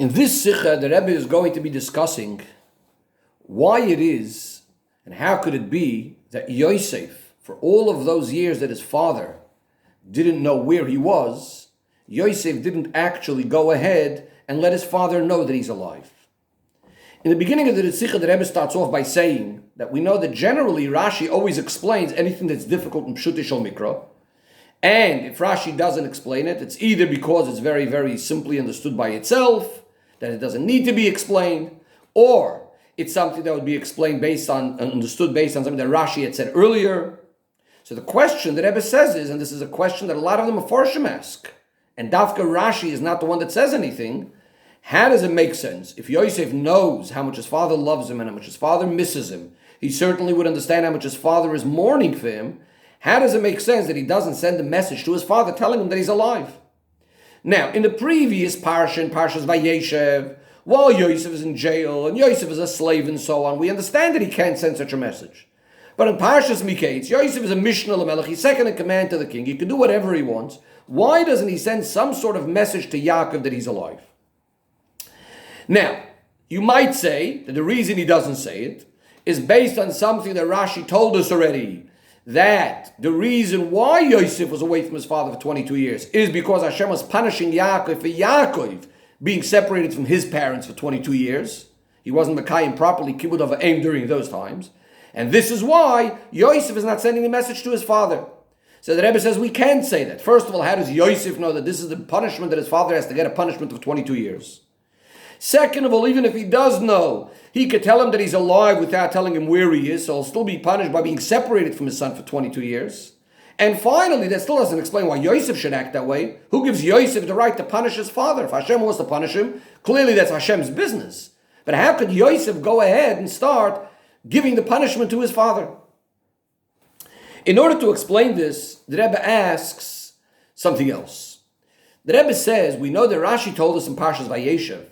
In this Sikha, the Rebbe is going to be discussing why it is and how could it be that Yosef, for all of those years that his father didn't know where he was, Yosef didn't actually go ahead and let his father know that he's alive. In the beginning of the Sikha, the Rebbe starts off by saying that we know that generally Rashi always explains anything that's difficult in Pshut Shel Mikra. And if Rashi doesn't explain it, it's either because it's very, very simply understood by itself, that it doesn't need to be explained, or it's something that would be explained understood based on something that Rashi had said earlier. So the question that Rebbe says is, and this is a question that a lot of the Mefarshim ask, and Dafka Rashi is not the one that says anything, how does it make sense? If Yosef knows how much his father loves him and how much his father misses him, he certainly would understand how much his father is mourning for him. How does it make sense that he doesn't send a message to his father telling him that he's alive? Now, in the previous parsha, in Parshas Vayeshev, while Yosef is in jail and Yosef is a slave and so on, we understand that he can't send such a message. But in Parshas Miketz, Yosef is a Mishnah L'Melech, he's second in command to the king, he can do whatever he wants. Why doesn't he send some sort of message to Yaakov that he's alive? Now, you might say that the reason he doesn't say it is based on something that Rashi told us already, that the reason why Yosef was away from his father for 22 years is because Hashem was punishing Yaakov for Yaakov being separated from his parents for 22 years. He wasn't Mekayim properly, Kibbud of Aim during those times. And this is why Yosef is not sending a message to his father. So the Rebbe says we can't say that. First of all, how does Yosef know that this is the punishment that his father has to get a punishment of 22 years? Second of all, even if he does know, he could tell him that he's alive without telling him where he is, so he'll still be punished by being separated from his son for 22 years. And finally, that still doesn't explain why Yosef should act that way. Who gives Yosef the right to punish his father? If Hashem wants to punish him, clearly that's Hashem's business. But how could Yosef go ahead and start giving the punishment to his father? In order to explain this, the Rebbe asks something else. The Rebbe says, we know that Rashi told us in Parshas Vayeshev,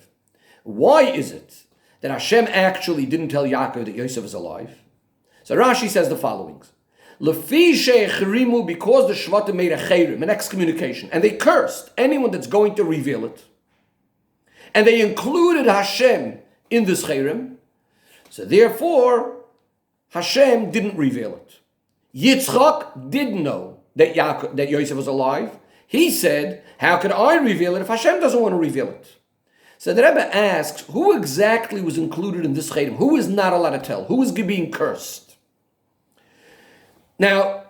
why is it that Hashem actually didn't tell Yaakov that Yosef is alive? So Rashi says the following. Lefi she'echrimu, because the Shvatim made a chayrim, an excommunication, and they cursed anyone that's going to reveal it. And they included Hashem in this chayrim. So therefore, Hashem didn't reveal it. Yitzchak did know that Yosef was alive. He said, how could I reveal it if Hashem doesn't want to reveal it? So the Rebbe asks, who exactly was included in this chayrim? Who is not allowed to tell? Who is being cursed? Now,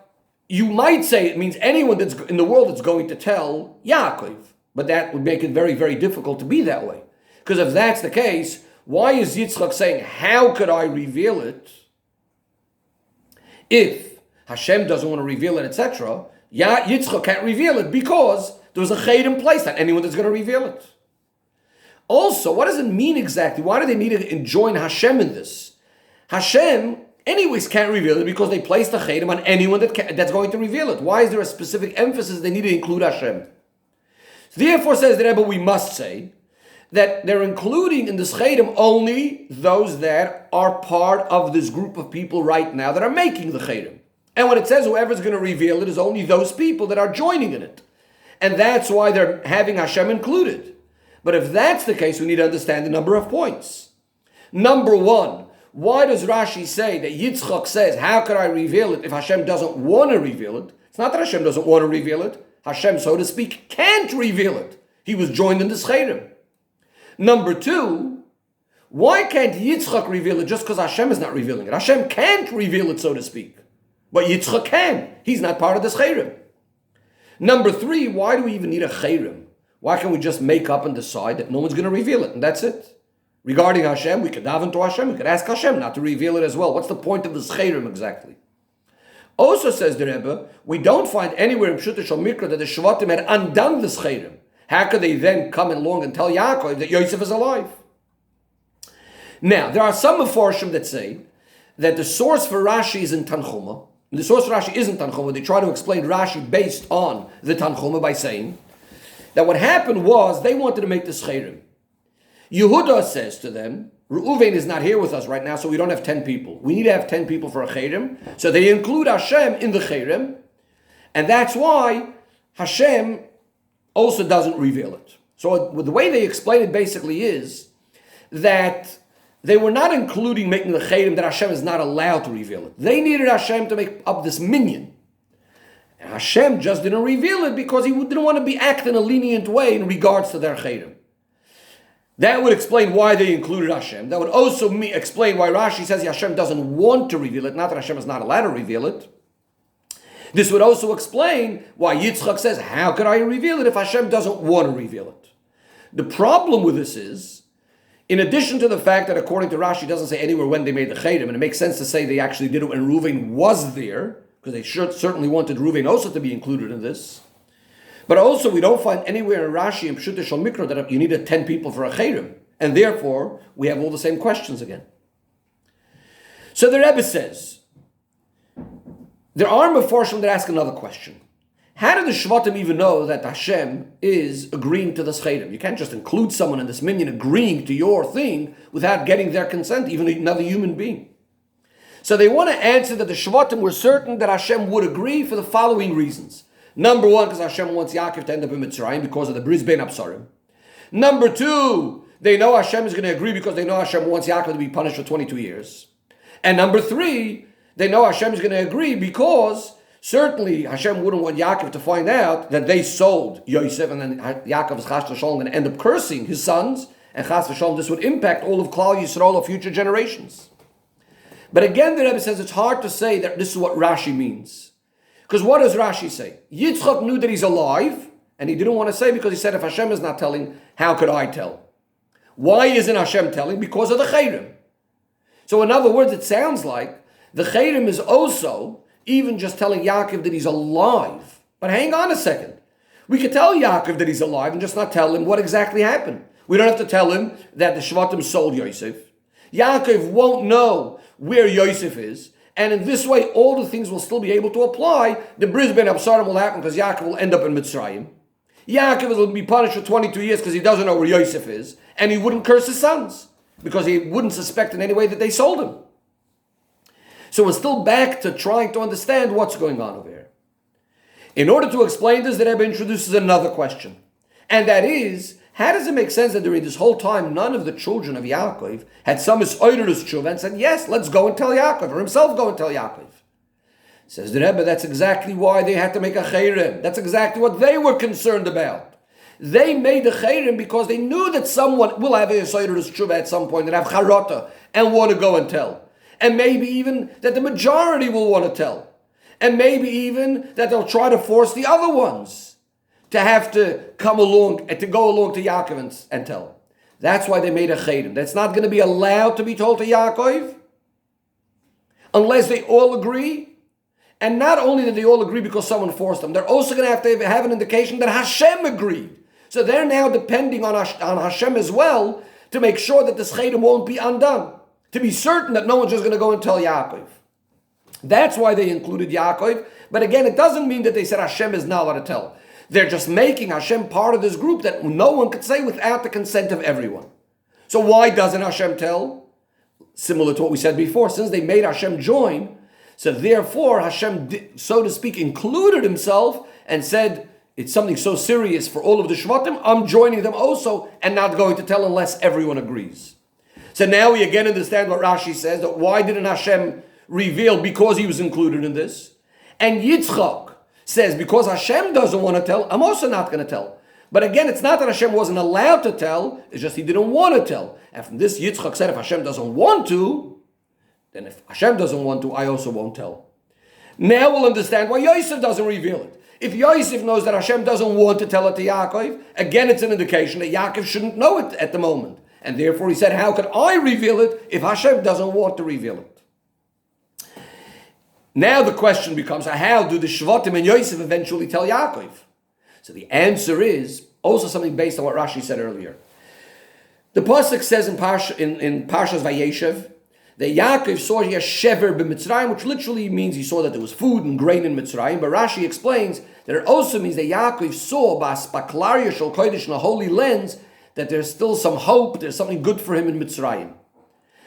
you might say it means anyone that's in the world that's going to tell Yaakov, but that would make it very, very difficult to be that way. Because if that's the case, why is Yitzchak saying, how could I reveal it? If Hashem doesn't want to reveal it, etc., Yitzchak can't reveal it because there was a chayrim place that anyone that's going to reveal it. Also, what does it mean exactly? Why do they need to join Hashem in this? Hashem, anyways, can't reveal it because they placed the chayrim on anyone that's going to reveal it. Why is there a specific emphasis they need to include Hashem? Therefore, says the Rebbe, we must say that they're including in this chayrim only those that are part of this group of people right now that are making the chayrim. And when it says whoever's going to reveal it is only those people that are joining in it. And that's why they're having Hashem included. But if that's the case, we need to understand a number of points. Number one, why does Rashi say that Yitzchak says, how could I reveal it if Hashem doesn't want to reveal it? It's not that Hashem doesn't want to reveal it. Hashem, so to speak, can't reveal it. He was joined in this chayrim. Number two, why can't Yitzchak reveal it just because Hashem is not revealing it? Hashem can't reveal it, so to speak. But Yitzchak can. He's not part of this chayrim. Number three, why do we even need a chayrim? Why can't we just make up and decide that no one's going to reveal it, and that's it? Regarding Hashem, we could daven to Hashem, we could ask Hashem not to reveal it as well. What's the point of this chayrim exactly? Also says the Rebbe, we don't find anywhere in Pshut Shel Mikra that the Shvatim had undone this chayrim. How could they then come along and tell Yaakov that Yosef is alive? Now, there are some Mefarshim that say that the source for Rashi is in Tanchuma. The source for Rashi isn't Tanchuma. They try to explain Rashi based on the Tanchuma by saying that what happened was they wanted to make this chayrim. Yehuda says to them, Reuven is not here with us right now, so we don't have 10 people. We need to have 10 people for a chayrim. So they include Hashem in the chayrim. And that's why Hashem also doesn't reveal it. So the way they explain it basically is that they were not including making the chayrim that Hashem is not allowed to reveal it. They needed Hashem to make up this minyan. And Hashem just didn't reveal it because he didn't want to be act in a lenient way in regards to their chayrim. That would explain why they included Hashem. That would also explain why Rashi says Hashem doesn't want to reveal it, not that Hashem is not allowed to reveal it. This would also explain why Yitzchak says, how could I reveal it if Hashem doesn't want to reveal it? The problem with this is, in addition to the fact that according to Rashi, it doesn't say anywhere when they made the chayrim, and it makes sense to say they actually did it when Reuven was there, because they certainly wanted Reuven also to be included in this. But also, we don't find anywhere in Rashi and Pshutei Shel Mikra that you needed 10 people for a chayrim, and therefore we have all the same questions again. So the Rebbe says, there are Meforshim that ask another question. How did the Shvatim even know that Hashem is agreeing to this chayrim? You can't just include someone in this minyan agreeing to your thing without getting their consent, even another human being. So they want to answer that the Shvatim were certain that Hashem would agree for the following reasons. Number one, because Hashem wants Yaakov to end up in Mitzrayim because of the Bris Bein Absarim. Number two, they know Hashem is going to agree because they know Hashem wants Yaakov to be punished for 22 years. And number three, they know Hashem is going to agree because certainly Hashem wouldn't want Yaakov to find out that they sold Yosef, and then Yaakov is Chas v'Shalom going to end up cursing his sons, and Chas v'Shalom this would impact all of Klal Yisrael of future generations. But again, the Rebbe says it's hard to say that this is what Rashi means. Because what does Rashi say? Yitzchak knew that he's alive, and he didn't want to say because he said, if Hashem is not telling, how could I tell? Why isn't Hashem telling? Because of the chayrim. So in other words, it sounds like the chayrim is also even just telling Yaakov that he's alive. But hang on a second. We could tell Yaakov that he's alive and just not tell him what exactly happened. We don't have to tell him that the Shvatim sold Yosef. Yaakov won't know where Yosef is. And in this way, all the things will still be able to apply. The Bris Bein Absarim will happen because Yaakov will end up in Mitzrayim. Yaakov will be punished for 22 years because he doesn't know where Yosef is. And he wouldn't curse his sons because he wouldn't suspect in any way that they sold him. So we're still back to trying to understand what's going on over here. In order to explain this, the Rebbe introduces another question. And that is, how does it make sense that during this whole time, none of the children of Yaakov had some Oiderus Tshuva and said, yes, let's go and tell Yaakov, or himself go and tell Yaakov? Says the Rebbe, that's exactly why they had to make a chayrim. That's exactly what they were concerned about. They made the chayrim because they knew that someone will have a Oiderus Tshuva at some point and have charata and want to go and tell. And maybe even that the majority will want to tell. And maybe even that they'll try to force the other ones to have to come along and to go along to Yaakov and tell. That's why they made a chayrim. That's not going to be allowed to be told to Yaakov unless they all agree. And not only that they all agree because someone forced them, they're also going to have an indication that Hashem agreed. So they're now depending on Hashem as well to make sure that this chayrim won't be undone. To be certain that no one's just going to go and tell Yaakov. That's why they included Yaakov. But again, it doesn't mean that they said Hashem is not allowed to tell. They're just making Hashem part of this group that no one could say without the consent of everyone. So why doesn't Hashem tell? Similar to what we said before, since they made Hashem join, so therefore Hashem, so to speak, included himself and said, it's something so serious for all of the Shvatim, I'm joining them also and not going to tell unless everyone agrees. So now we again understand what Rashi says, that why didn't Hashem reveal? Because he was included in this. And Yitzchak says, because Hashem doesn't want to tell, I'm also not going to tell. But again, it's not that Hashem wasn't allowed to tell, it's just he didn't want to tell. And from this, Yitzchak said, if Hashem doesn't want to, then if Hashem doesn't want to, I also won't tell. Now we'll understand why Yosef doesn't reveal it. If Yosef knows that Hashem doesn't want to tell it to Yaakov, again, it's an indication that Yaakov shouldn't know it at the moment. And therefore he said, how could I reveal it if Hashem doesn't want to reveal it? Now the question becomes, how do the Shvatim and Yosef eventually tell Yaakov? So the answer is also something based on what Rashi said earlier. The pasuk says in Parshas Vayeshev that Yaakov saw he has shever b'Mitzrayim, which literally means he saw that there was food and grain in Mitzrayim. But Rashi explains that it also means that Yaakov saw b'aspaklaria shel kodesh, in a holy lens, that there's still some hope, there's something good for him in Mitzrayim.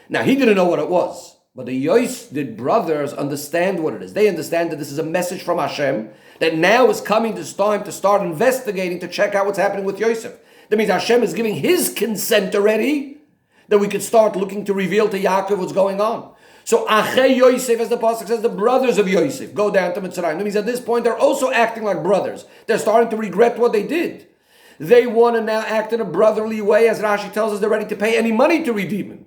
Now he didn't know what it was. But the Yosef brothers understand what it is. They understand that this is a message from Hashem, that now is coming this time to start investigating, to check out what's happening with Yosef. That means Hashem is giving His consent already, that we could start looking to reveal to Yaakov what's going on. So Achei Yosef, as the pasuk says, the brothers of Yosef go down to Mitzrayim. That means at this point they're also acting like brothers. They're starting to regret what they did. They want to now act in a brotherly way, as Rashi tells us they're ready to pay any money to redeem him.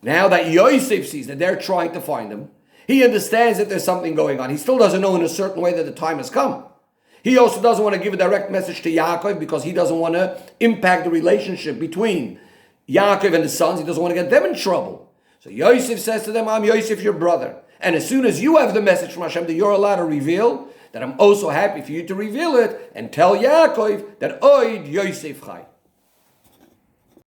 Now that Yosef sees that they're trying to find him, he understands that there's something going on. He still doesn't know in a certain way that the time has come. He also doesn't want to give a direct message to Yaakov because he doesn't want to impact the relationship between Yaakov and his sons. He doesn't want to get them in trouble. So Yosef says to them, I'm Yosef, your brother. And as soon as you have the message from Hashem that you're allowed to reveal, that I'm also happy for you to reveal it and tell Yaakov that Oid Yosef Chai.